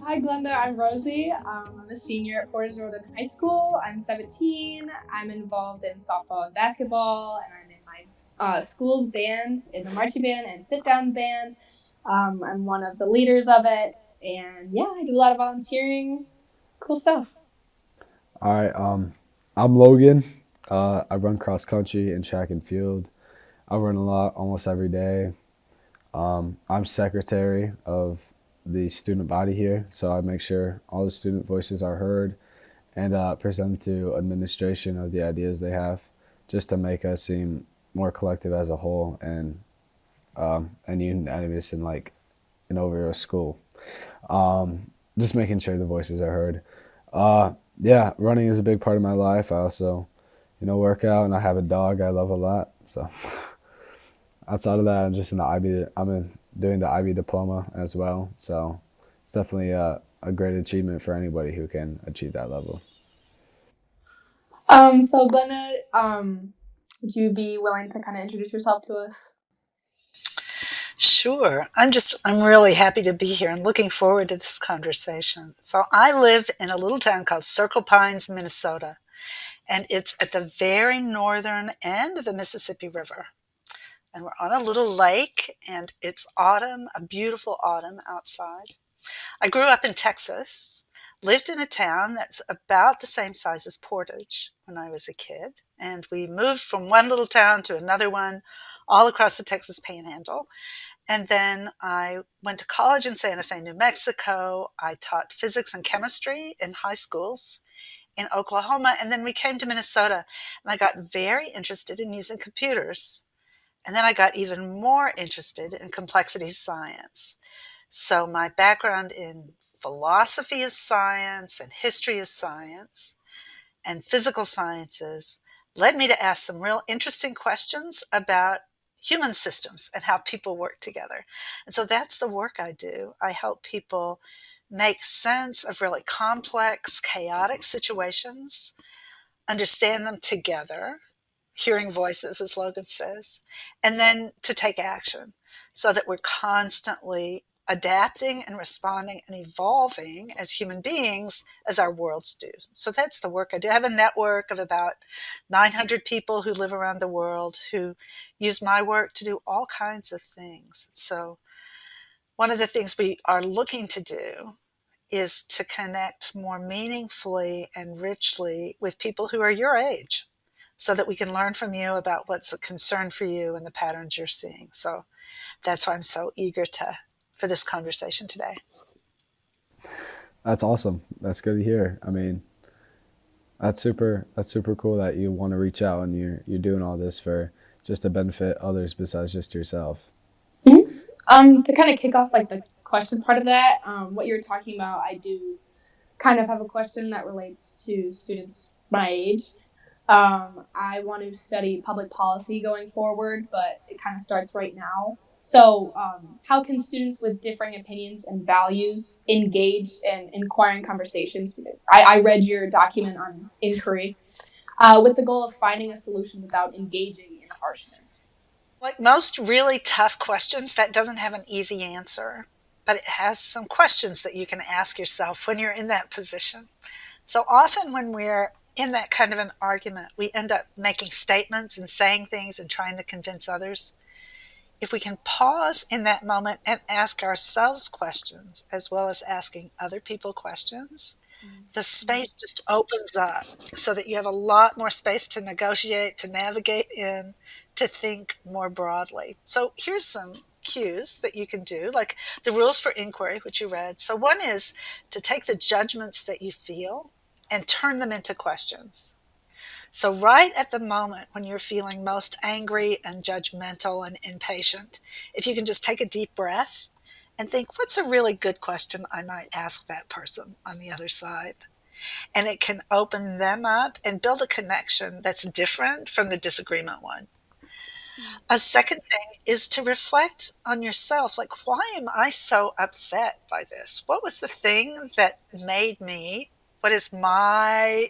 Hi, Glenda. I'm Rosie. I'm a senior at Portage Northern High School. I'm 17. I'm involved in softball and basketball, and I'm in my school's band, in the marching band and sit down band. I'm one of the leaders of it, and yeah, I do a lot of volunteering. Cool stuff. All right, I'm Logan. I run cross country and track and field. I run a lot, almost every day. I'm secretary of the student body here, so I make sure all the student voices are heard and present to administration of the ideas they have, just to make us seem more collective as a whole and unanimous in like an overall school. Just making sure the voices are heard. Yeah, running is a big part of my life. I also, work out, and I have a dog I love a lot. So outside of that, I'm just in the IB. Doing the IB diploma as well. So it's definitely a great achievement for anybody who can achieve that level. So Glenda, would you be willing to kind of introduce yourself to us? Sure. I'm really happy to be here and looking forward to this conversation. So I live in a little town called Circle Pines, Minnesota, and it's at the very northern end of the Mississippi River. And we're on a little lake, and it's autumn, a beautiful autumn outside. I grew up in Texas, lived in a town that's about the same size as Portage when I was a kid, and we moved from one little town to another one all across the Texas Panhandle. And then I went to college in Santa Fe, New Mexico. I taught physics and chemistry in high schools in Oklahoma. And then we came to Minnesota and I got very interested in using computers. And then I got even more interested in complexity science. So my background in philosophy of science and history of science and physical sciences led me to ask some real interesting questions about human systems and how people work together. And so that's the work I do. I help people make sense of really complex, chaotic situations, understand them together, hearing voices, as Logan says, and then to take action so that we're constantly adapting and responding and evolving as human beings as our worlds do. So that's the work I do. I have a network of about 900 people who live around the world who use my work to do all kinds of things. So one of the things we are looking to do is to connect more meaningfully and richly with people who are your age so that we can learn from you about what's a concern for you and the patterns you're seeing. So that's why I'm so eager to for this conversation today. That's awesome. That's good to hear. I mean, that's super. That's super cool that you want to reach out and you're doing all this for just to benefit others besides just yourself. Mhm. To kind of kick off like the question part of that, what you're talking about, I do kind of have a question that relates to students my age. I want to study public policy going forward, but it kind of starts right now. So, how can students with differing opinions and values engage in inquiring conversations? Because I read your document on inquiry with the goal of finding a solution without engaging in harshness. Like most really tough questions, that doesn't have an easy answer, but it has some questions that you can ask yourself when you're in that position. So often when we're in that kind of an argument, we end up making statements and saying things and trying to convince others. If we can pause in that moment and ask ourselves questions as well as asking other people questions, the space just opens up so that you have a lot more space to negotiate, to navigate in, to think more broadly. So here's some cues that you can do, like the rules for inquiry, which you read. So one is to take the judgments that you feel and turn them into questions. So, right at the moment when you're feeling most angry and judgmental and impatient, if you can just take a deep breath and think, what's a really good question I might ask that person on the other side? And it can open them up and build a connection that's different from the disagreement one. A second thing is to reflect on yourself. Like, why am I so upset by this? What was the thing that made me? What is my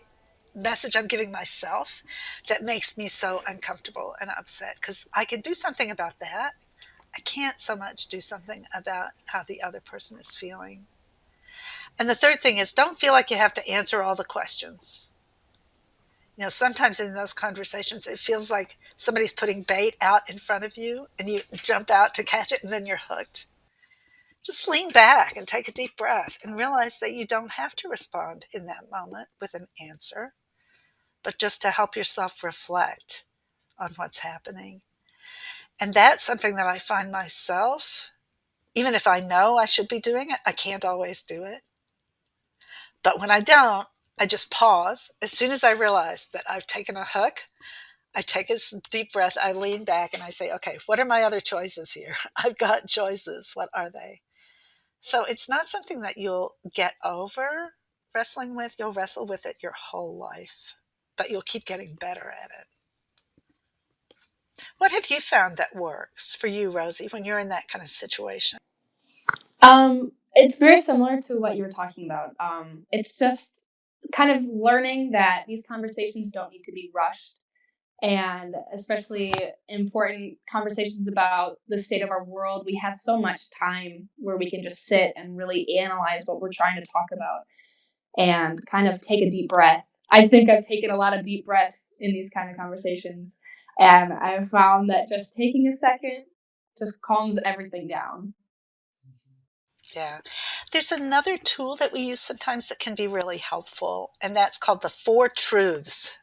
message I'm giving myself that makes me so uncomfortable and upset? Because I can do something about that. I can't so much do something about how the other person is feeling. And the third thing is don't feel like you have to answer all the questions. Sometimes in those conversations, it feels like somebody's putting bait out in front of you and you jump out to catch it and then you're hooked. Just lean back and take a deep breath and realize that you don't have to respond in that moment with an answer, but just to help yourself reflect on what's happening. And that's something that I find myself, even if I know I should be doing it, I can't always do it. But when I don't, I just pause. As soon as I realize that I've taken a hook, I take a deep breath, I lean back and I say, okay, what are my other choices here? I've got choices. What are they? So it's not something that you'll get over wrestling with. You'll wrestle with it your whole life, but you'll keep getting better at it. What have you found that works for you, Rosie, when you're in that kind of situation? It's very similar to what you were talking about. It's just kind of learning that these conversations don't need to be rushed, and especially important conversations about the state of our world. We have so much time where we can just sit and really analyze what we're trying to talk about and kind of take a deep breath. I think I've taken a lot of deep breaths in these kind of conversations, and I've found that just taking a second just calms everything down. Yeah. There's another tool that we use sometimes that can be really helpful, and that's called the four truths,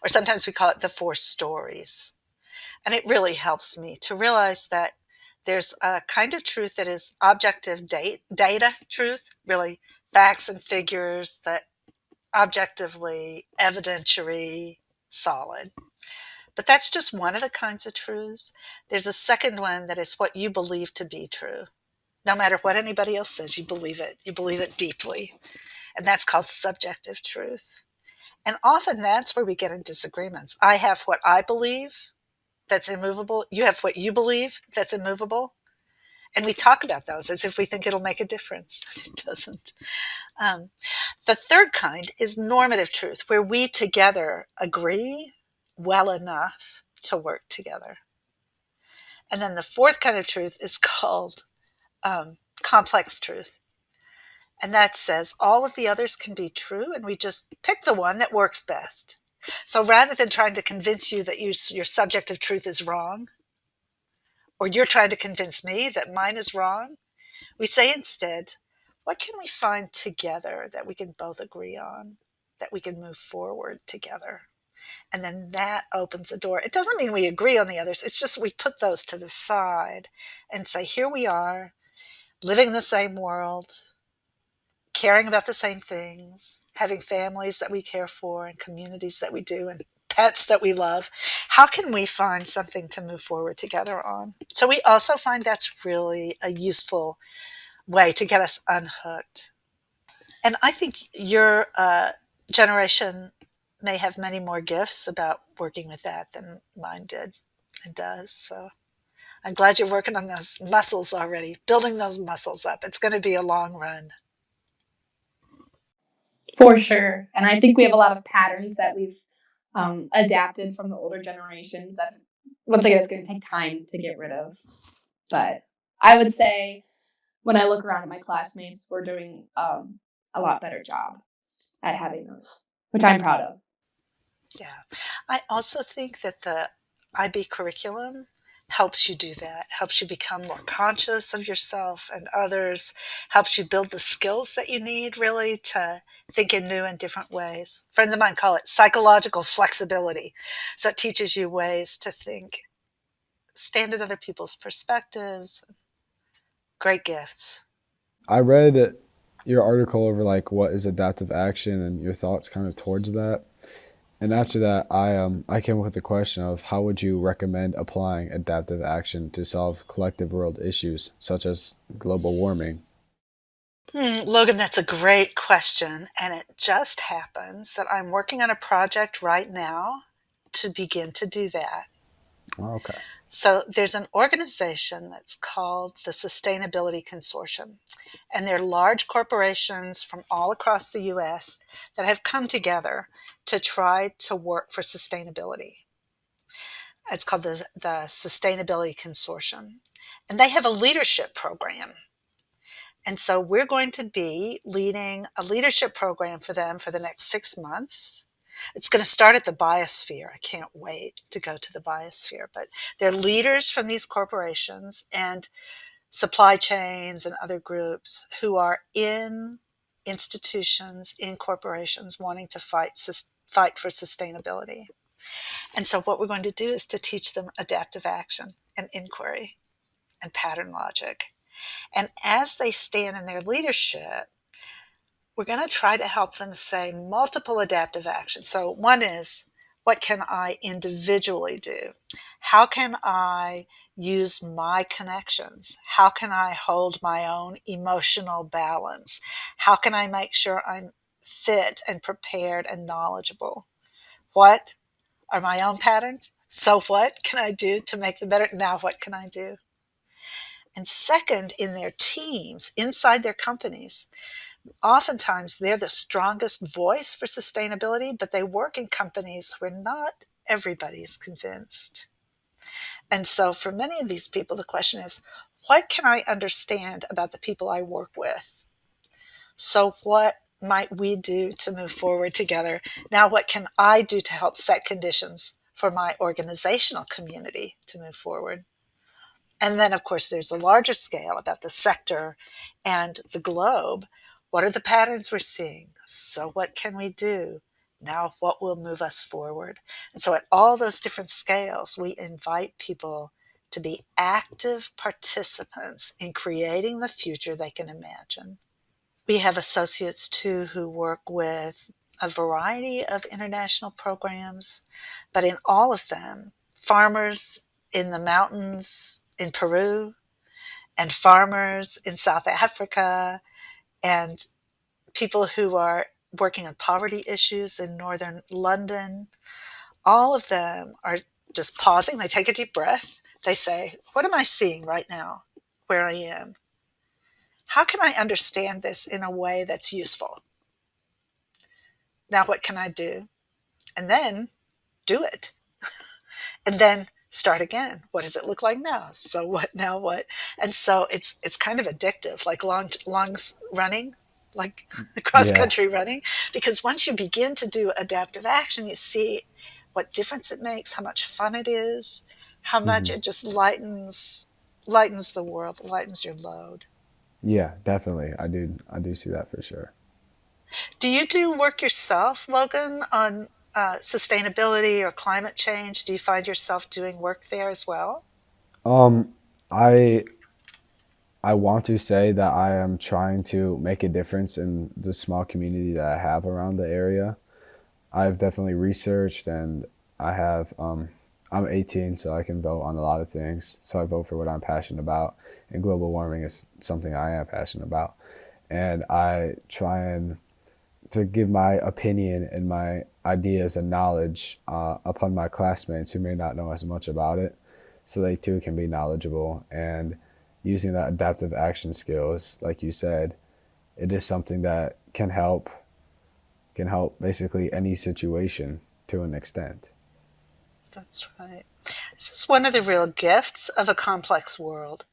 or sometimes we call it the four stories. And it really helps me to realize that there's a kind of truth that is objective data truth, really facts and figures that objectively, evidentiary, solid. But that's just one of the kinds of truths. There's a second one that is what you believe to be true. No matter what anybody else says, you believe it. You believe it deeply. And that's called subjective truth. And often that's where we get in disagreements. I have what I believe that's immovable. You have what you believe that's immovable. And we talk about those as if we think it'll make a difference. It doesn't. Um, the third kind is normative truth, where we together agree well enough to work together. And then the fourth kind of truth is called complex truth. And that says all of the others can be true, and we just pick the one that works best. So rather than trying to convince you that your subjective truth is wrong, or you're trying to convince me that mine is wrong, we say instead, what can we find together that we can both agree on, that we can move forward together? And then that opens a door. It doesn't mean we agree on the others. It's just we put those to the side and say, here we are, living in the same world, caring about the same things, having families that we care for and communities that we do and pets that we love. How can we find something to move forward together on? So we also find that's really a useful way to get us unhooked. And I think your generation may have many more gifts about working with that than mine did and does. So I'm glad you're working on those muscles already, building those muscles up. It's going to be a long run. For sure. And I think we have a lot of patterns that we've adapted from the older generations that, once again, it's going to take time to get rid of. But I would say when I look around at my classmates, we're doing a lot better job at having those, which I'm proud of. Yeah. I also think that the IB curriculum helps you do that, helps you become more conscious of yourself and others, helps you build the skills that you need really to think in new and different ways. Friends of mine call it psychological flexibility. So it teaches you ways to think, stand at other people's perspectives. Great gifts. I read your article over like what is adaptive action and your thoughts kind of towards that. And after that, I came up with the question of how would you recommend applying adaptive action to solve collective world issues such as global warming? Logan, that's a great question. And it just happens that I'm working on a project right now to begin to do that. Oh, okay. So there's an organization that's called the Sustainability Consortium. And they're large corporations from all across the US that have come together to try to work for sustainability. It's called the Sustainability Consortium. And they have a leadership program. And so we're going to be leading a leadership program for them for the next 6 months. It's going to start at the biosphere. I can't wait to go to the biosphere. But they're leaders from these corporations and supply chains and other groups who are in institutions, in corporations wanting to fight for sustainability. And so what we're going to do is to teach them adaptive action and inquiry and pattern logic. And as they stand in their leadership, we're going to try to help them say multiple adaptive actions. So one is, what can I individually do? How can I use my connections? How can I hold my own emotional balance? How can I make sure I'm fit and prepared and knowledgeable? What are my own patterns? So what can I do to make them better? Now what can I do? And second, in their teams, inside their companies, oftentimes they're the strongest voice for sustainability, but they work in companies where not everybody's convinced. And so for many of these people, the question is, what can I understand about the people I work with? So what might we do to move forward together? Now, what can I do to help set conditions for my organizational community to move forward? And then, of course, there's a larger scale about the sector and the globe. What are the patterns we're seeing? So what can we do? Now, what will move us forward? And so at all those different scales, we invite people to be active participants in creating the future they can imagine. We have associates, too, who work with a variety of international programs, but in all of them, farmers in the mountains in Peru and farmers in South Africa and people who are working on poverty issues in northern London, all of them are just pausing. They take a deep breath. They say, what am I seeing right now where I am? How can I understand this in a way that's useful? Now, what can I do? And then do it. And then start again. What does it look like now? So what now? What? And so it's kind of addictive, like long running, like cross Yeah. country running, because once you begin to do adaptive action, you see what difference it makes, how much fun it is, how much Hmm. it just lightens the world, lightens your load. Yeah, definitely. I do see that for sure. Do you do work yourself, Logan, on sustainability or climate change? Do you find yourself doing work there as well? Um, I I want to say that I am trying to make a difference in the small community that I have around the area. I've definitely researched, and I have I'm 18, so I can vote on a lot of things. So I vote for what I'm passionate about, and global warming is something I am passionate about. And I try and to give my opinion and my ideas and knowledge upon my classmates who may not know as much about it, so they too can be knowledgeable. And using that adaptive action skills, like you said, it is something that can help basically any situation to an extent. That's right. This is one of the real gifts of a complex world.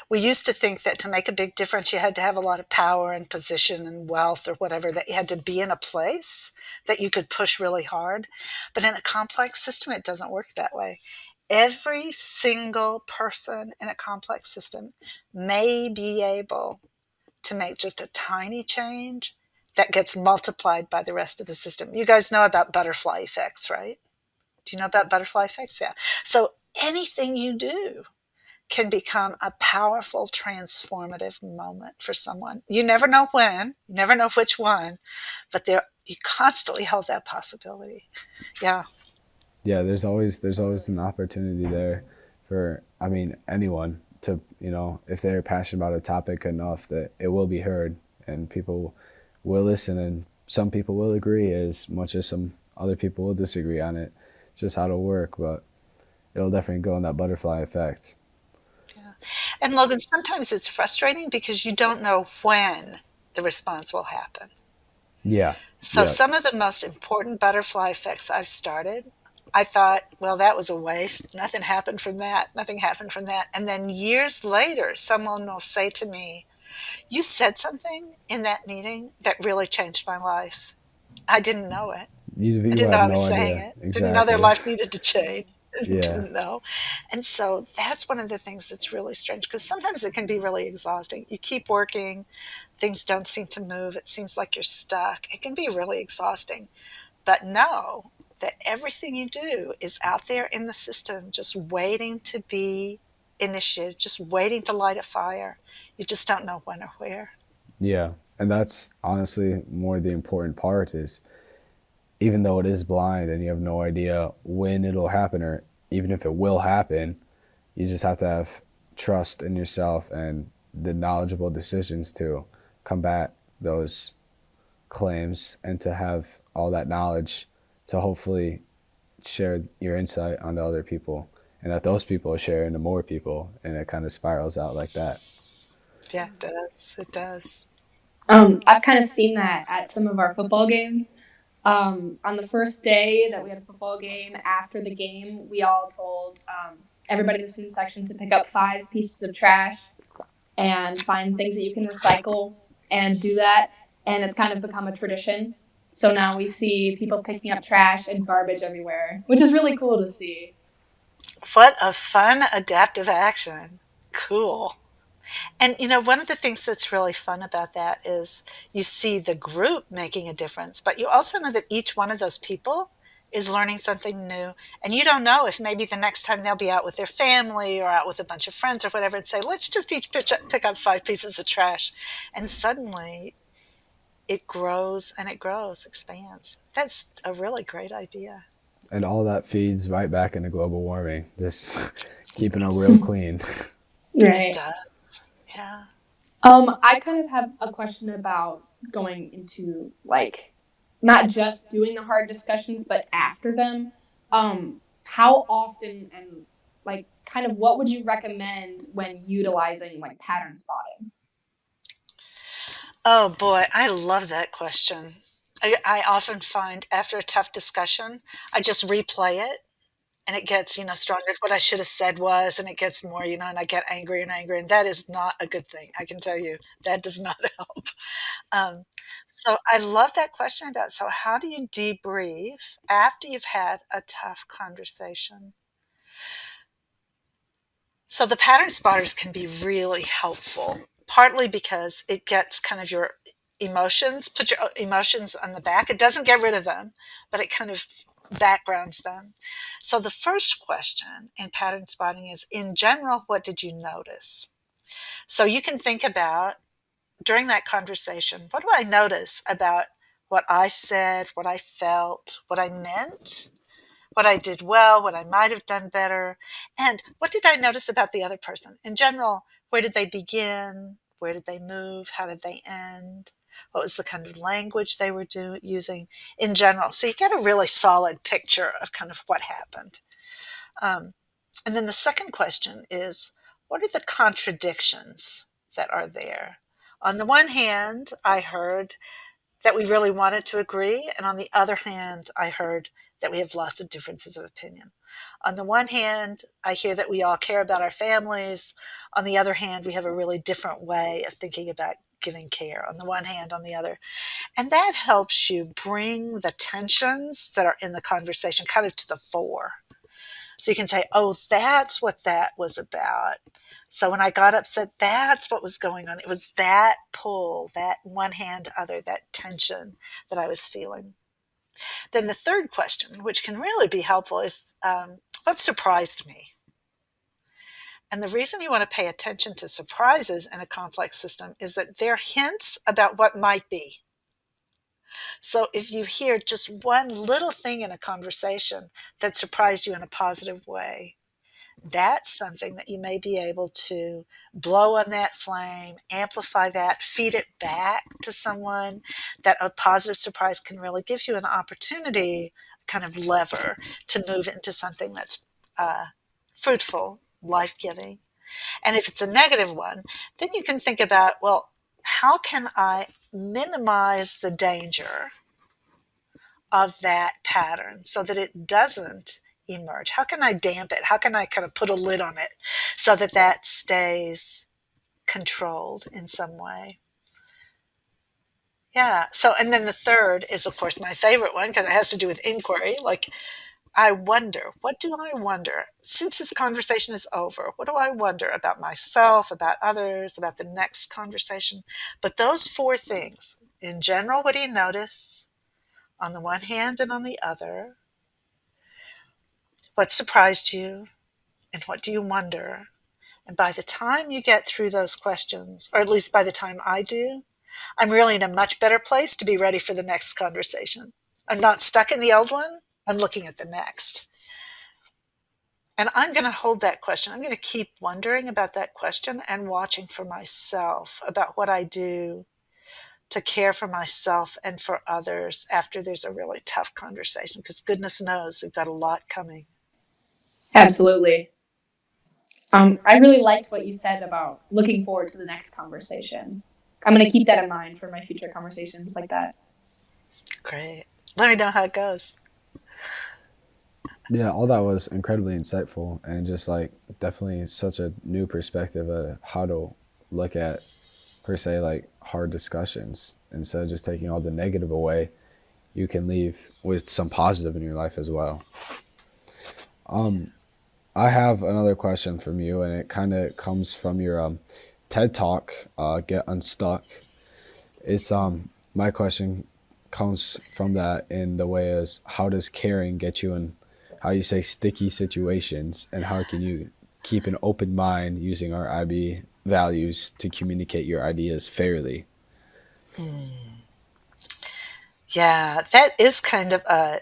We used to think that to make a big difference, you had to have a lot of power and position and wealth or whatever, that you had to be in a place that you could push really hard. But in a complex system, it doesn't work that way. Every single person in a complex system may be able to make just a tiny change that gets multiplied by the rest of the system. You guys know about butterfly effects, right? Do you know about butterfly effects? Yeah. So anything you do can become a powerful transformative moment for someone. You never know when, you never know which one, but there you constantly hold that possibility. Yeah. Yeah, there's always an opportunity there for, I mean, anyone to, if they're passionate about a topic enough, that it will be heard and people will listen, and some people will agree as much as some other people will disagree on it. It's just how it'll work, but it'll definitely go in that butterfly effect. Yeah. And Logan, sometimes it's frustrating because you don't know when the response will happen. Yeah. So Yeah. some of the most important butterfly effects I've started, I thought, well, that was a waste. Nothing happened from that. Nothing happened from that. And then years later, someone will say to me, You said something in that meeting that really changed my life. I didn't know it. I You didn't know have I was no saying idea. it. Didn't know their Exactly. life needed to change. Yeah. Didn't know. And so that's one of the things that's really strange because sometimes it can be really exhausting. You keep working, things don't seem to move. It seems like you're stuck. It can be really exhausting. But know that everything you do is out there in the system just waiting to be initiated, just waiting to light a fire. You just don't know when or where. Yeah. And that's honestly more the important part is even though it is blind and you have no idea when it'll happen or even if it will happen, you just have to have trust in yourself and the knowledgeable decisions to combat those claims and to have all that knowledge to hopefully share your insight onto other people and that those people share into more people and it kind of spirals out like that. Yeah, it does. It does. I've kind of seen that at some of our football games. On the first day that we had a football game, after the game, we all told everybody in the student section to pick up 5 pieces of trash and find things that you can recycle and do that. And it's kind of become a tradition. So now we see people picking up trash and garbage everywhere, which is really cool to see. What a fun adaptive action. Cool. And one of the things that's really fun about that is you see the group making a difference, but you also know that each one of those people is learning something new. And you don't know if maybe the next time they'll be out with their family or out with a bunch of friends or whatever and say, let's just each pick up 5 pieces of trash. And suddenly it grows and it grows, expands. That's a really great idea. And all that feeds right back into global warming, just keeping a real clean. It Right. does. Yeah. I kind of have a question about going into like not just doing the hard discussions, but after them. How often and like kind of what would you recommend when utilizing like pattern spotting? Oh boy, I love that question. I often find after a tough discussion, I just replay it and it gets, stronger. What I should have said was, and it gets more, and I get angry and angry. And that is not a good thing. I can tell you that does not help. Um, so I love that question about, so how do you debrief after you've had a tough conversation? So the pattern spotters can be really helpful, partly because it gets kind of your emotions, put your emotions on the back. It doesn't get rid of them, but it kind of backgrounds them. So the first question in pattern spotting is, in general, what did you notice? So you can think about during that conversation, what do I notice about what I said, what I felt, what I meant? What I did well, what I might have done better, and what did I notice about the other person? In general, where did they begin? Where did they move? How did they end? What was the kind of language they were using in general? So you get a really solid picture of kind of what happened. Um, and then the second question is, what are the contradictions that are there? On the one hand, I heard that we really wanted to agree. And on the other hand, I heard that we have lots of differences of opinion. On the one hand, I hear that we all care about our families. On the other hand, we have a really different way of thinking about giving care. On the one hand, on the other. And that helps you bring the tensions that are in the conversation kind of to the fore. So you can say, oh, that's what that was about. So when I got upset, that's what was going on. It was that pull, that one hand, other, that tension that I was feeling. Then the third question, which can really be helpful, is what surprised me? And the reason you want to pay attention to surprises in a complex system is that they're hints about what might be. So if you hear just one little thing in a conversation that surprised you in a positive way, that's something that you may be able to blow on that flame, amplify that, feed it back to someone. That a positive surprise can really give you an opportunity, kind of lever, to move into something that's fruitful, life giving. And if it's a negative one, then you can think about, well, how can I minimize the danger of that pattern so that it doesn't emerge? How can I damp it? How can I kind of put a lid on it so that that stays controlled in some way. Yeah. So, and then the third is, of course, my favorite one because it has to do with inquiry. Like, I wonder, what do I wonder? Since this conversation is over, what do I wonder about myself, about others, about the next conversation? But those four things, in general, what do you notice on the one hand and on the other? What surprised you? And what do you wonder? And by the time you get through those questions, or at least by the time I do, I'm really in a much better place to be ready for the next conversation. I'm not stuck in the old one. I'm looking at the next. And I'm going to hold that question. I'm going to keep wondering about that question and watching for myself about what I do to care for myself and for others after there's a really tough conversation, because goodness knows we've got a lot coming. Absolutely. I really liked what you said about looking forward to the next conversation. I'm going to keep that in mind for my future conversations like that. Great. Let me know how it goes. Yeah, all that was incredibly insightful and just like definitely such a new perspective of how to look at per se like hard discussions instead of just taking all the negative away. You can leave with some positive in your life as well. Um, I have another question from you, and it kind of comes from your TED Talk, Get Unstuck. It's my question comes from that in the way as how does caring get you in, how you say, sticky situations, and how can you keep an open mind using our IB values to communicate your ideas fairly? Yeah, that is kind of a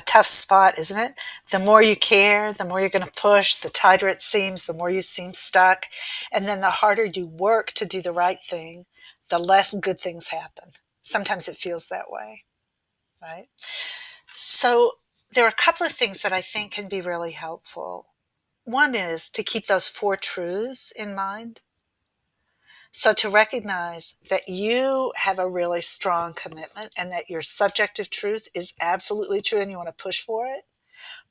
tough spot, isn't it? The more you care, the more you're going to push, the tighter it seems, the more you seem stuck. And then the harder you work to do the right thing, the less good things happen. Sometimes it feels that way, right? So there are a couple of things that I think can be really helpful. One is to keep those four truths in mind. So to recognize that you have a really strong commitment and that your subjective truth is absolutely true and you want to push for it,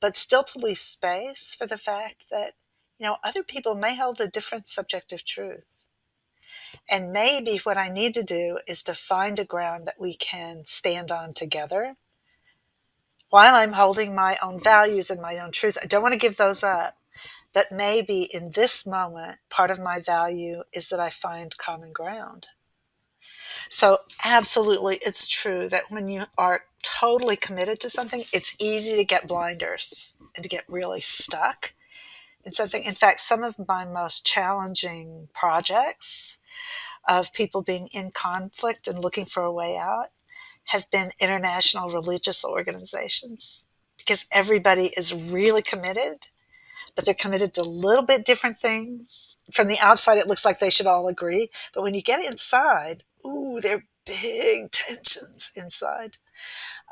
but still to leave space for the fact that, other people may hold a different subjective truth. And maybe what I need to do is to find a ground that we can stand on together while I'm holding my own values and my own truth. I don't want to give those up. But maybe in this moment, part of my value is that I find common ground. So absolutely, it's true that when you are totally committed to something, it's easy to get blinders and to get really stuck in something. In fact, some of my most challenging projects of people being in conflict and looking for a way out have been international religious organizations, because everybody is really committed, but they're committed to a little bit different things. From the outside, it looks like they should all agree. But when you get inside, ooh, there are big tensions inside.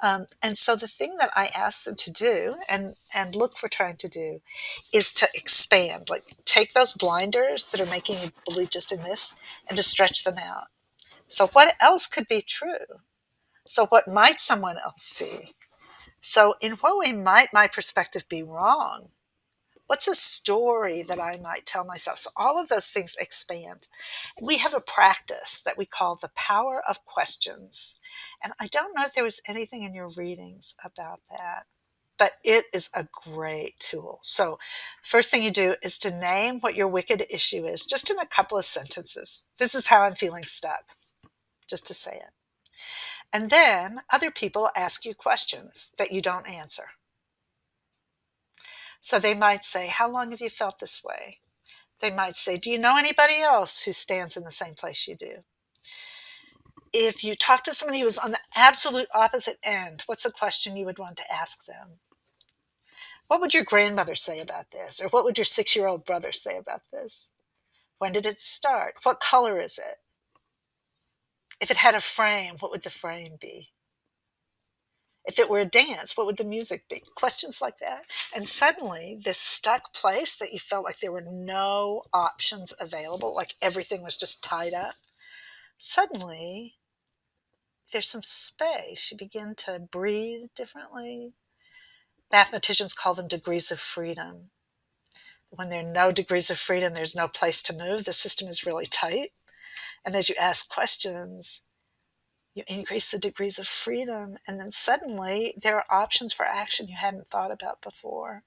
And so the thing that I ask them to do and look for trying to do is to expand, like take those blinders that are making you believe just in this and to stretch them out. So what else could be true? So what might someone else see? So in what way might my perspective be wrong? What's a story that I might tell myself? So all of those things expand. We have a practice that we call the power of questions. And I don't know if there was anything in your readings about that, but it is a great tool. So first thing you do is to name what your wicked issue is, just in a couple of sentences. This is how I'm feeling stuck, just to say it. And then other people ask you questions that you don't answer. So they might say, how long have you felt this way? They might say, do you know anybody else who stands in the same place you do? If you talk to somebody who is on the absolute opposite end, what's a question you would want to ask them? What would your grandmother say about this? Or what would your 6-year-old brother say about this? When did it start? What color is it? If it had a frame, what would the frame be? If it were a dance, what would the music be? Questions like that. And suddenly, this stuck place that you felt like there were no options available, like everything was just tied up, suddenly there's some space. You begin to breathe differently. Mathematicians call them degrees of freedom. when there are no degrees of freedom, there's no place to move. The system is really tight. And as you ask questions, you increase the degrees of freedom, and then suddenly there are options for action you hadn't thought about before.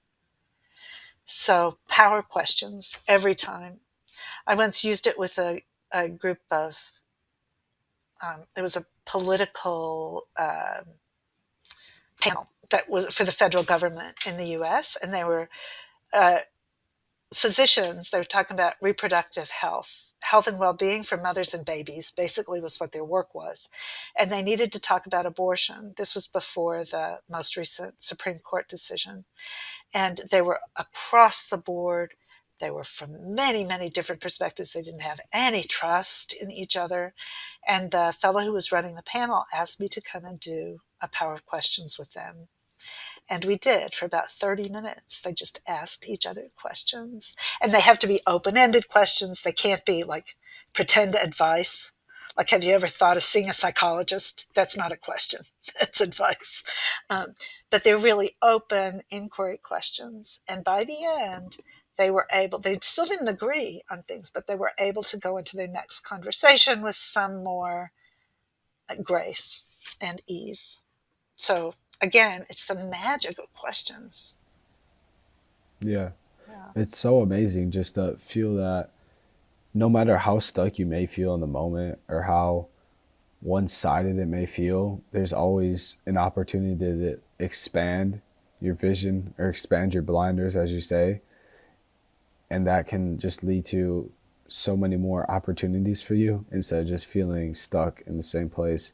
So, power questions every time. I once used it with a group of, there was a political panel that was for the federal government in the US, and they were uh, physicians. They were talking about reproductive health and well-being for mothers and babies, basically was what their work was. And they needed to talk about abortion. This was before the most recent Supreme Court decision. And they were across the board. They were from many, many different perspectives. They didn't have any trust in each other. And the fellow who was running the panel asked me to come and do a power of questions with them. And we did for about 30 minutes. They just asked each other questions. And they have to be open-ended questions. They can't be like pretend advice. Like, have you ever thought of seeing a psychologist? That's not a question. That's advice. But they're really open inquiry questions. And by the end, they still didn't agree on things, but they were able to go into their next conversation with some more grace and ease. So again, it's the magic of questions. Yeah. Yeah. It's so amazing just to feel that no matter how stuck you may feel in the moment or how one-sided it may feel, there's always an opportunity to expand your vision or expand your blinders, as you say. And that can just lead to so many more opportunities for you instead of just feeling stuck in the same place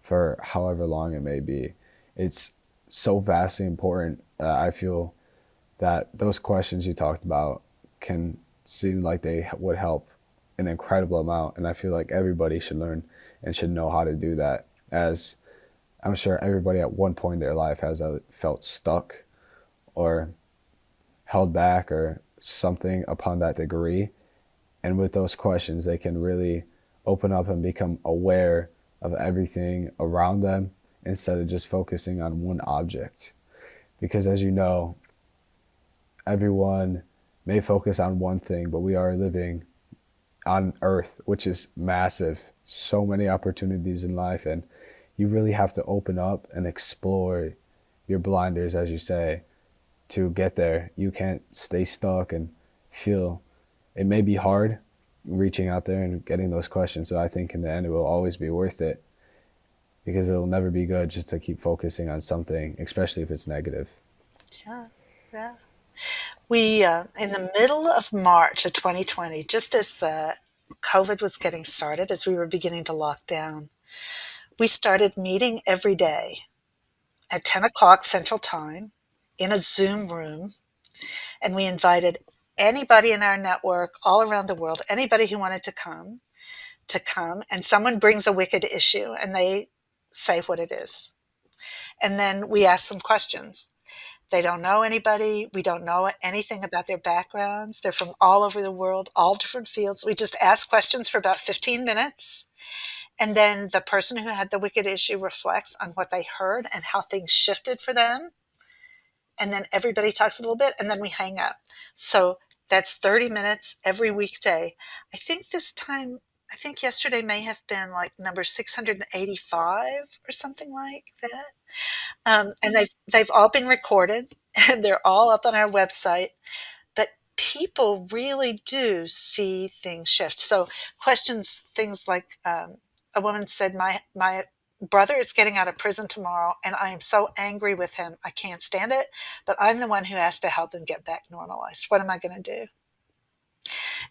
for however long it may be. It's so vastly important. I feel that those questions you talked about can seem like they would help an incredible amount. And I feel like everybody should learn and should know how to do that, as I'm sure everybody at one point in their life has felt stuck or held back or something upon that degree. And with those questions, they can really open up and become aware of everything around them instead of just focusing on one object. Because as you know, everyone may focus on one thing, but we are living on Earth, which is massive. So many opportunities in life, and you really have to open up and explore your blinders, as you say, to get there. You can't stay stuck and feel it may be hard reaching out there and getting those questions. So I think in the end, it will always be worth it because it'll never be good just to keep focusing on something, especially if it's negative. Yeah. Yeah. We, in the middle of March of 2020, just as the COVID was getting started, as we were beginning to lock down, we started meeting every day at 10 o'clock Central Time in a Zoom room. And we invited anybody in our network all around the world, anybody who wanted to come, and someone brings a wicked issue and they say what it is. And then we ask them questions. They don't know anybody. We don't know anything about their backgrounds. They're from all over the world, all different fields. We just ask questions for about 15 minutes. And then the person who had the wicked issue reflects on what they heard and how things shifted for them. And then everybody talks a little bit and then we hang up. So that's 30 minutes every weekday. I think yesterday may have been like number 685 or something like that. And they've all been recorded and they're all up on our website. But people really do see things shift. So things like a woman said, my brother is getting out of prison tomorrow and I am so angry with him. I can't stand it, but I'm the one who has to help him get back normalized. What am I going to do?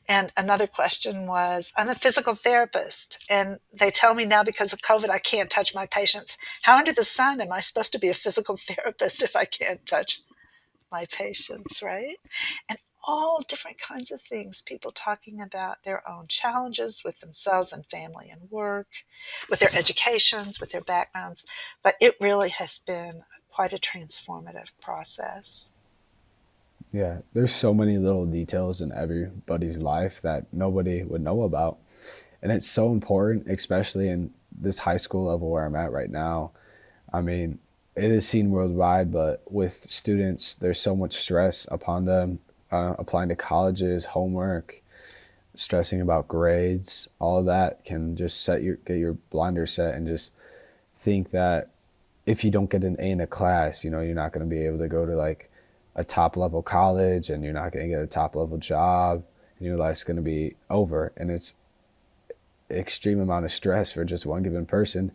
And another question was, I'm a physical therapist, and they tell me now because of COVID, I can't touch my patients. How under the sun am I supposed to be a physical therapist if I can't touch my patients, right? And all different kinds of things, people talking about their own challenges with themselves and family and work, with their educations, with their backgrounds. But it really has been quite a transformative process. Yeah, there's so many little details in everybody's life that nobody would know about. And it's so important, especially in this high school level where I'm at right now. I mean, it is seen worldwide, but with students, there's so much stress upon them applying to colleges, homework, stressing about grades, all of that can just get your blinders set and just think that if you don't get an A in a class, you're not going to be able to go to like a top level college, and you're not going to get a top level job, and your life's going to be over. And it's extreme amount of stress for just one given person.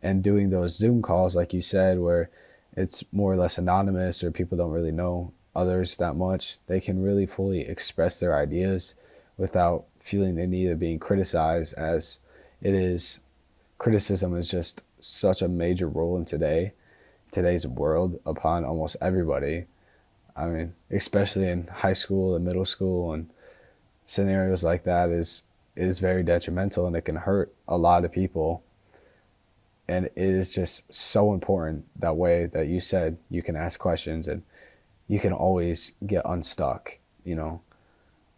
And doing those Zoom calls, like you said, where it's more or less anonymous or people don't really know others that much, they can really fully express their ideas without feeling the need of being criticized, as it is. Criticism is just such a major role in today's world upon almost everybody. I mean, especially in high school and middle school, and scenarios like that is very detrimental, and it can hurt a lot of people. And it is just so important that way that you said you can ask questions and you can always get unstuck.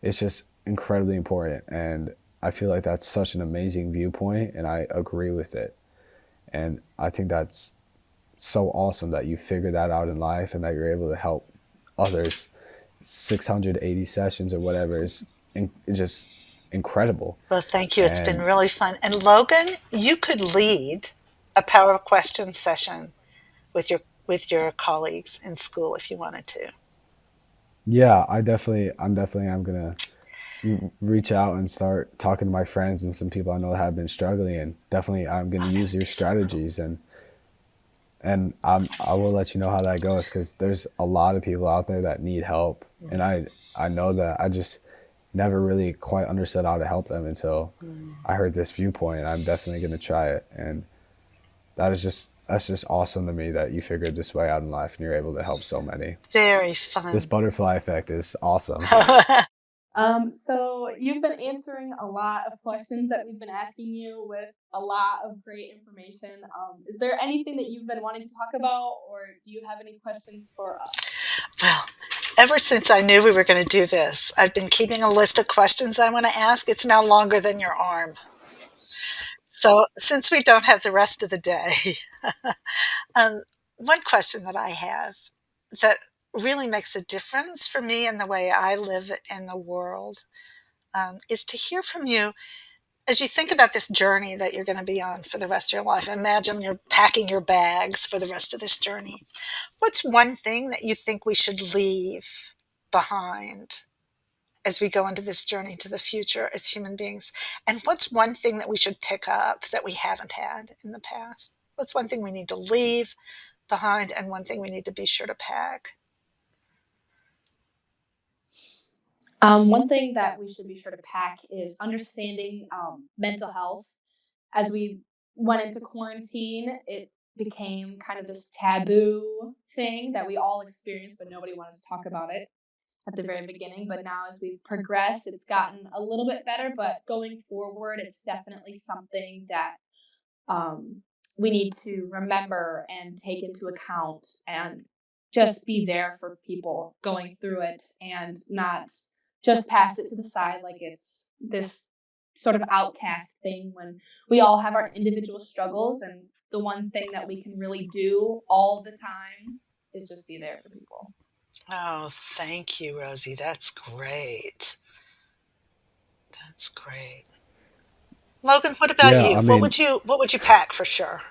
It's just incredibly important. And I feel like that's such an amazing viewpoint, and I agree with it. And I think that's so awesome that you figured that out in life and that you're able to help others. 680 sessions or whatever is just incredible. Well, thank you. It's been And really fun. And Logan, you could lead a power of question session with your colleagues in school if you wanted to. yeah, I'm gonna reach out and start talking to my friends and some people I know that have been struggling, and definitely I'm gonna Oh, that use would your be so cool. strategies. And I will let you know how that goes, because there's a lot of people out there that need help, and I know that I just never really quite understood how to help them until I heard this viewpoint. I'm definitely going to try it, and that's just awesome to me that you figured this way out in life and you're able to help so many. Very This fun. butterfly effect is awesome. So you've been answering a lot of questions that we've been asking you with a lot of great information. Is there anything that you've been wanting to talk about, or do you have any questions for us? Well, ever since I knew we were going to do this, I've been keeping a list of questions I want to ask. It's now longer than your arm. So, since we don't have the rest of the day, um, one question that I have that really makes a difference for me in the way I live in the world is to hear from you as you think about this journey that you're going to be on for the rest of your life. Imagine you're packing your bags for the rest of this journey. What's one thing that you think we should leave behind as we go into this journey to the future as human beings? And what's one thing that we should pick up that we haven't had in the past? What's one thing we need to leave behind and one thing we need to be sure to pack? One thing that we should be sure to pack is understanding mental health. As we went into quarantine, it became kind of this taboo thing that we all experienced, but nobody wanted to talk about it at the very beginning. But now, as we've progressed, it's gotten a little bit better. But going forward, it's definitely something that we need to remember and take into account, and just be there for people going through it, and not just pass it to the side like it's this sort of outcast thing, when we all have our individual struggles, and the one thing that we can really do all the time is just be there for people. Oh, thank you, Rosie. That's great. That's great. Logan, what about Yeah, you? I What mean, would you pack for sure?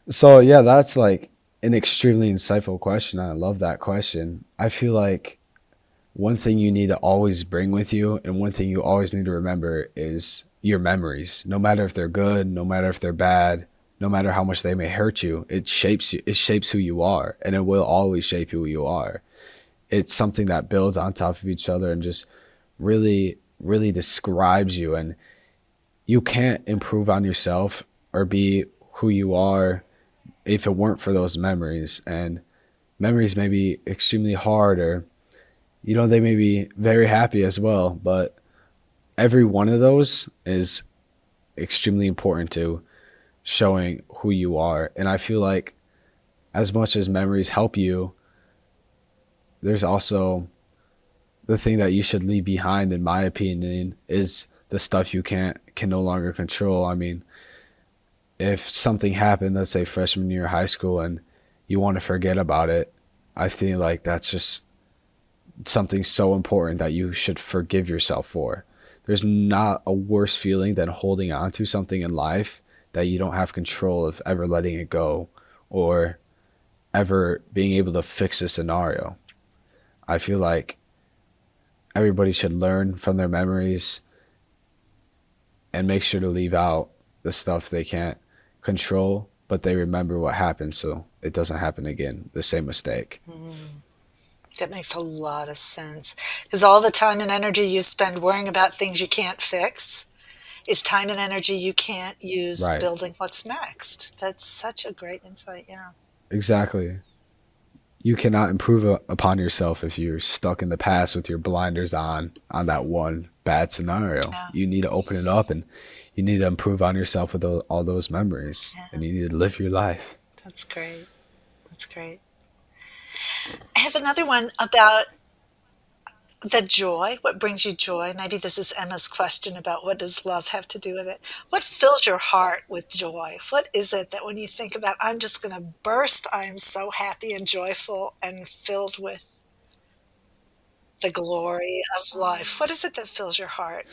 so yeah, that's like an extremely insightful question. I love that question. I feel like one thing you need to always bring with you, and one thing you always need to remember, is your memories. No matter if they're good, no matter if they're bad, no matter how much they may hurt you, it shapes you. It shapes who you are, and it will always shape who you are. It's something that builds on top of each other and just really, really describes you. And you can't improve on yourself or be who you are if it weren't for those memories. And memories may be extremely hard, or they may be very happy as well, but every one of those is extremely important to showing who you are. And I feel like as much as memories help you, there's also the thing that you should leave behind, in my opinion, is the stuff you can no longer control. I mean, if something happened, let's say freshman year of high school, and you want to forget about it, I feel like something so important that you should forgive yourself for. There's not a worse feeling than holding on to something in life that you don't have control of ever letting it go or ever being able to fix a scenario. I feel like everybody should learn from their memories and make sure to leave out the stuff they can't control, but they remember what happened so it doesn't happen again, the same mistake. Mm, that makes a lot of sense. Because all the time and energy you spend worrying about things you can't fix is time and energy you can't use Right. building what's next. That's such a great insight. Yeah. Exactly. You cannot improve upon yourself if you're stuck in the past with your blinders on that one bad scenario. Yeah. You need to open it up and you need to improve on yourself with all those memories Yeah. and you need to live your life. That's great. That's great. I have another one about the joy. What brings you joy? Maybe this is Emma's question about what does love have to do with it? What fills your heart with joy? What is it that when you think about, I'm just going to burst, I'm so happy and joyful and filled with the glory of life? What is it that fills your heart?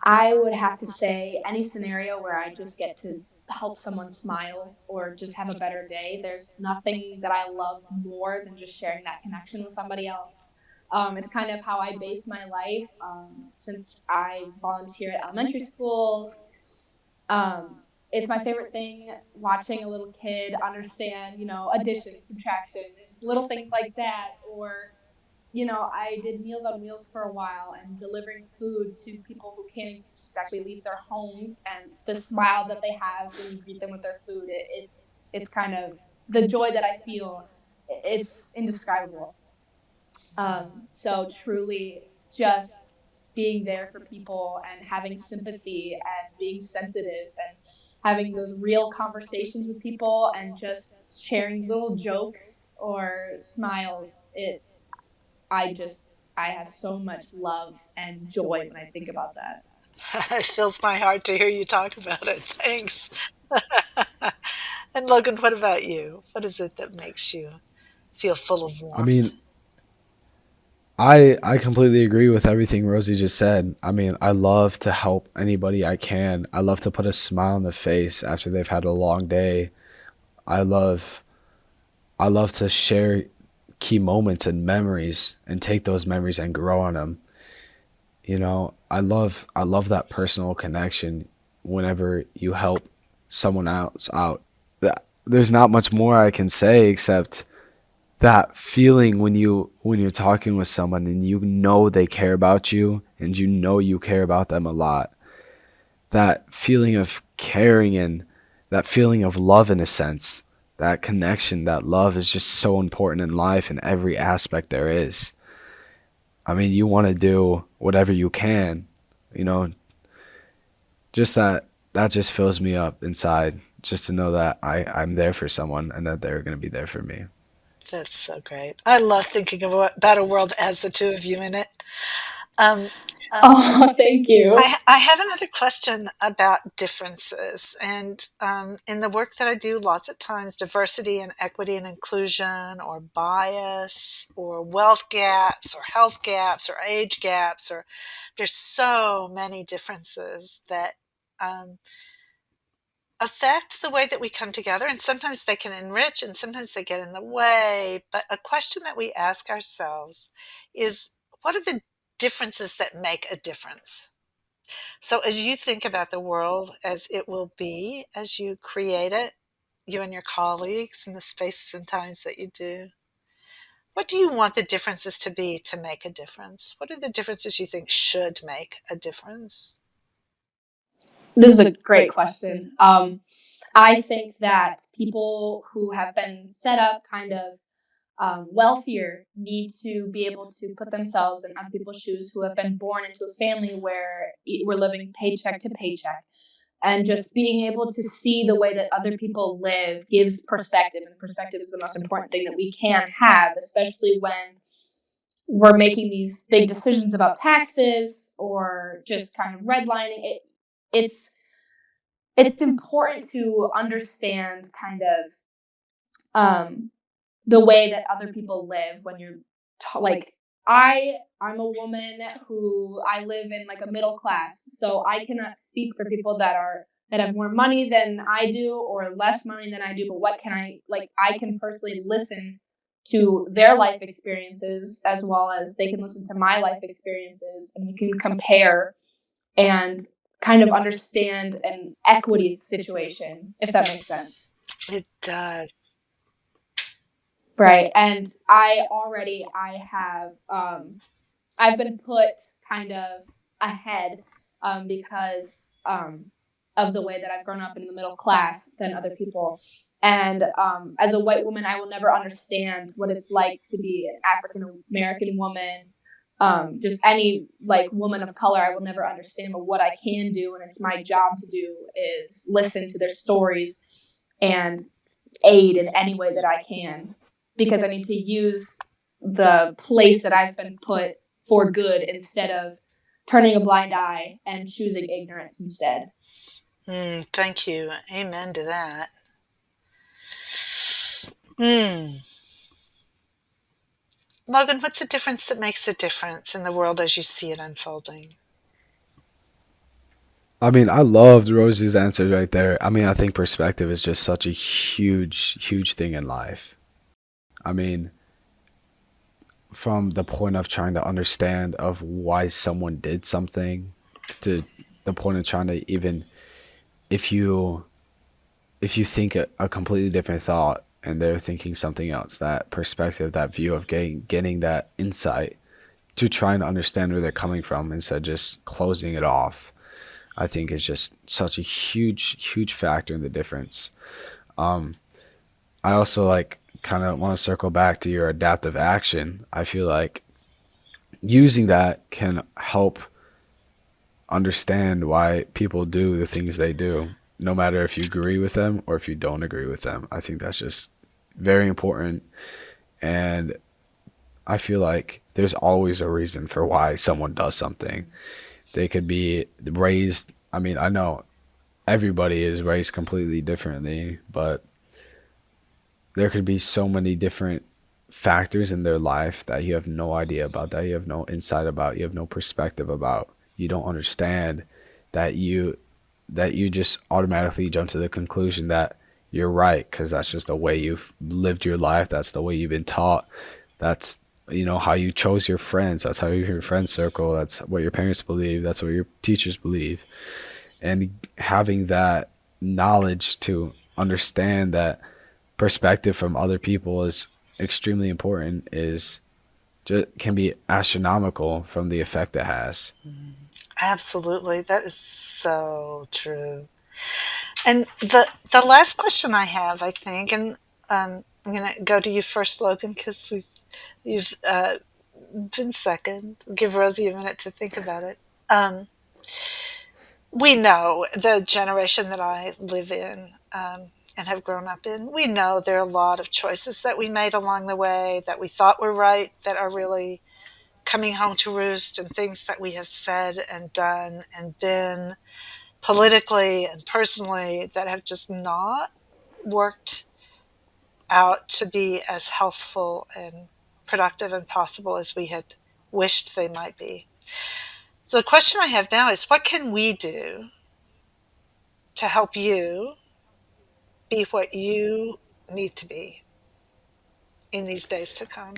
I would have to say any scenario where I just get to help someone smile or just have a better day. There's nothing that I love more than just sharing that connection with somebody else. It's kind of how I base my life since I volunteer at elementary schools. It's my favorite thing watching a little kid understand, addition, subtraction. It's little things like that, or I did Meals on Wheels for a while and delivering food to people who can't exactly leave their homes, and the smile that they have when you greet them with their food, it's kind of the joy that I feel. It's indescribable. So truly, just being there for people and having sympathy and being sensitive and having those real conversations with people and just sharing little jokes or smiles. I just I have so much love and joy when I think about that. It fills my heart to hear you talk about it. Thanks. And Logan, what about you? What is it that makes you feel full of I warmth? mean, I completely agree with everything Rosie just said. I mean, I love to help anybody I can. I love to put a smile on the face after they've had a long day. I love I love to share key moments and memories and take those memories and grow on them. I love that personal connection whenever you help someone else out. There's not much more I can say except that feeling when you're talking with someone and you know they care about you and you know you care about them a lot. That feeling of caring and that feeling of love in a sense, that connection, that love is just so important in life in every aspect there is. I mean, you want to do whatever you can, you know, just that just fills me up inside just to know that I'm there for someone and that they're going to be there for me. That's so great. I love thinking about a world that has the two of you in it. Um, Oh, thank you. I have another question about differences. And in the work that I do, lots of times diversity and equity and inclusion, or bias, or wealth gaps, or health gaps, or age gaps, or there's so many differences that um, affect the way that we come together. And sometimes they can enrich and sometimes they get in the way. But a question that we ask ourselves is, what are the differences that make a difference? So, as you think about the world as it will be, as you create it, you and your colleagues, in the spaces and times that you do, what do you want the differences to be to make a difference? What are the differences you think should make a difference? This is a great question. I think that people who have been set up kind of wealthier need to be able to put themselves in other people's shoes who have been born into a family where we're living paycheck to paycheck. And just being able to see the way that other people live gives perspective, and perspective is the most important thing that we can have, especially when we're making these big decisions about taxes or just kind of redlining it. It's important to understand kind of um, the way that other people live when you're like I'm a woman who I live in like a middle class, so I cannot speak for people that have more money than I do or less money than I do. But what can I can personally listen to their life experiences as well as they can listen to my life experiences, and we can compare and kind of understand an equity situation, if that makes sense. It does. Right. And I've been put kind of ahead because of the way that I've grown up in the middle class than other people. And as a white woman, I will never understand what it's like to be an African American woman. Just any like woman of color, I will never understand. But what I can do, and it's my job to do, is listen to their stories and aid in any way that I can, because I need to use the place that I've been put for good instead of turning a blind eye and choosing ignorance instead. Thank you. Amen to that. Mm. Logan, what's the difference that makes a difference in the world as you see it unfolding? I mean, I loved Rosie's answer right there. I mean, I think perspective is just such a huge thing in life. I mean, from the point of trying to understand of why someone did something to the point of trying to even if you think a completely different thought and they're thinking something else, that perspective, that view of getting that insight to trying to understand where they're coming from instead of just closing it off, I think is just such a huge factor in the difference. I also like kind of want to circle back to your adaptive action. I feel like using that can help understand why people do the things they do, no matter if you agree with them or if you don't agree with them. I think that's just very important. And I feel like there's always a reason for why someone does something. They could be raised, I mean, I know everybody is raised completely differently, but there could be so many different factors in their life that you have no idea about, that you have no insight about, you have no perspective about. You don't understand that you just automatically jump to the conclusion that you're right because that's just the way you've lived your life. That's the way you've been taught. That's how you chose your friends. That's how your friend circle. That's what your parents believe. That's what your teachers believe. And having that knowledge to understand that perspective from other people is extremely important can be astronomical from the effect it has. Absolutely. That is so true. And the last question I have, I think, and I'm going to go to you first, Logan, because you've been second. Give Rosie a minute to think about it. We know the generation that I live in and have grown up in, we know there are a lot of choices that we made along the way that we thought were right that are really coming home to roost, and things that we have said and done and been politically and personally that have just not worked out to be as healthful and productive and possible as we had wished they might be. So the question I have now is, what can we do to help you be what you need to be in these days to come?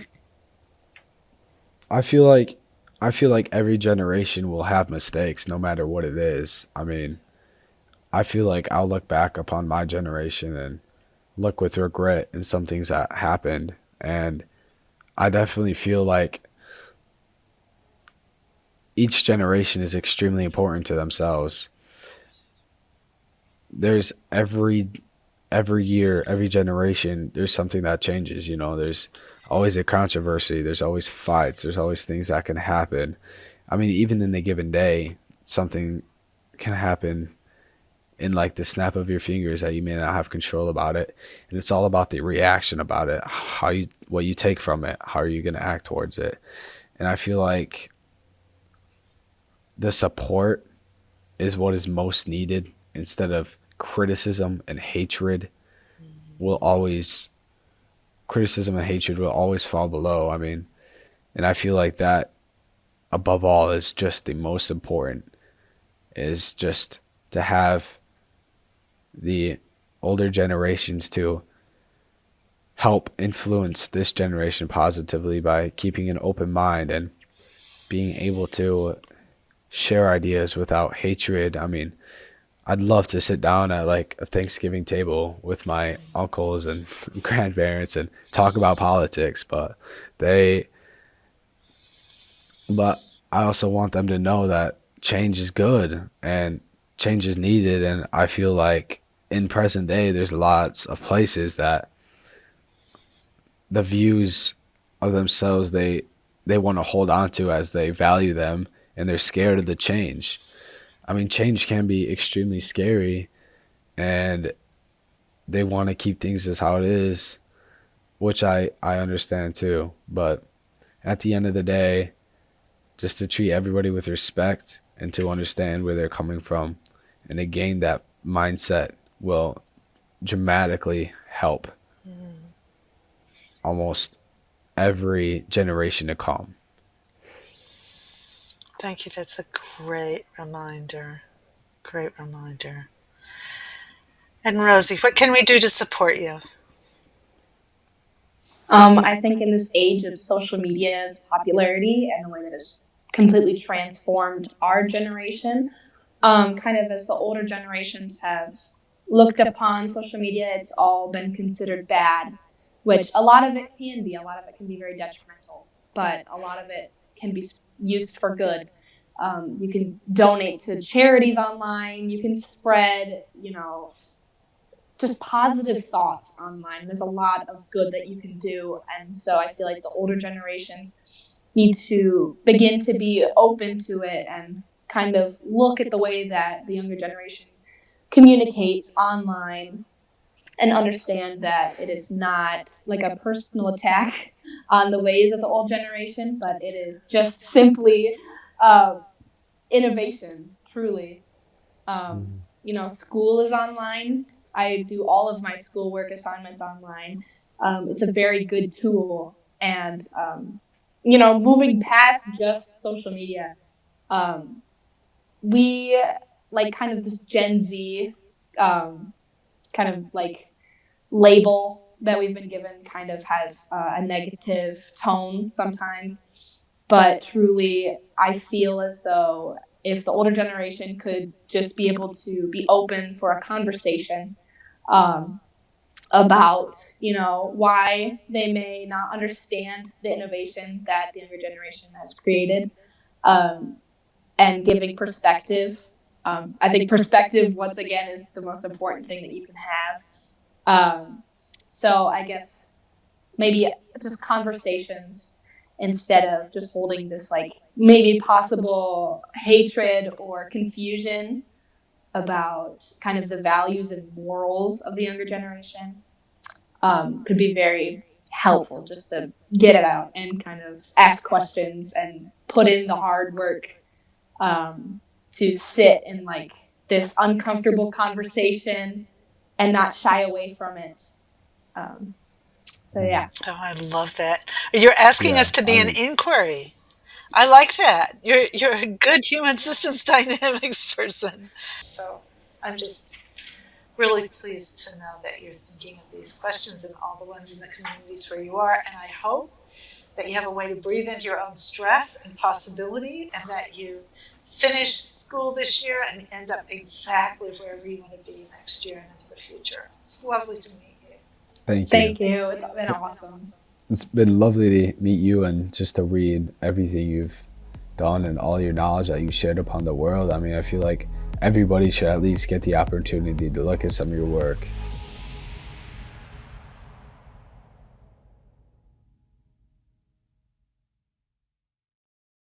I feel like every generation will have mistakes no matter what it is. I mean, I feel like I'll look back upon my generation and look with regret in some things that happened, and I definitely feel like each generation is extremely important to themselves. There's every year, every generation, there's something that changes. There's always a controversy. There's always fights. There's always things that can happen. I mean, even in a given day, something can happen in like the snap of your fingers that you may not have control about it. And it's all about the reaction about it, what you take from it, how are you going to act towards it. And I feel like the support is what is most needed instead of criticism and hatred. Criticism and hatred will always fall below. I mean, And I feel like that, above all, is just the most important, is just to have the older generations to help influence this generation positively by keeping an open mind and being able to share ideas without hatred. I mean, I'd love to sit down at like a Thanksgiving table with my uncles and grandparents and talk about politics, they but I also want them to know that change is good and change is needed. And I feel like in present day, there's lots of places that the views of themselves they want to hold on to as they value them, and they're scared of the change. I mean, change can be extremely scary, and they want to keep things as how it is, which I understand too. But at the end of the day, just to treat everybody with respect and to understand where they're coming from and to gain that mindset will dramatically help almost every generation to come. Thank you. That's a great reminder. Great reminder. And Rosie, what can we do to support you? I think in this age of social media's popularity and the way that it's completely transformed our generation, kind of as the older generations have looked upon social media, it's all been considered bad, which a lot of it can be. A lot of it can be very detrimental, but a lot of it can be used for good. You can donate to charities online. You can spread, just positive thoughts online. There's a lot of good that you can do. And so I feel like the older generations need to begin to be open to it and kind of look at the way that the younger generation communicates online and understand that it is not like a personal attack on the ways of the old generation, but it is just simply innovation, truly. School is online. I do all of my schoolwork assignments online. It's a very good tool. And, moving past just social media, we like kind of this Gen Z kind of like label that we've been given kind of has a negative tone sometimes. But truly, I feel as though if the older generation could just be able to be open for a conversation about, why they may not understand the innovation that the younger generation has created, and giving perspective. I think perspective, once again, is the most important thing that you can have. So I guess maybe just conversations instead of just holding this like maybe possible hatred or confusion about kind of the values and morals of the younger generation, could be very helpful just to get it out and kind of ask questions and put in the hard work to sit in like this uncomfortable conversation and not shy away from it. So yeah. Oh, I love that. You're asking us to be an inquiry. I like that. You're a good human systems dynamics person. So I'm just really pleased to know that you're thinking of these questions and all the ones in the communities where you are. And I hope that you have a way to breathe into your own stress and possibility, and that you finish school this year and end up exactly wherever you want to be next year and into the future. It's lovely to meet you. Thank you. It's been awesome. It's been lovely to meet you and just to read everything you've done and all your knowledge that you shared upon the world. I mean, I feel like everybody should at least get the opportunity to look at some of your work.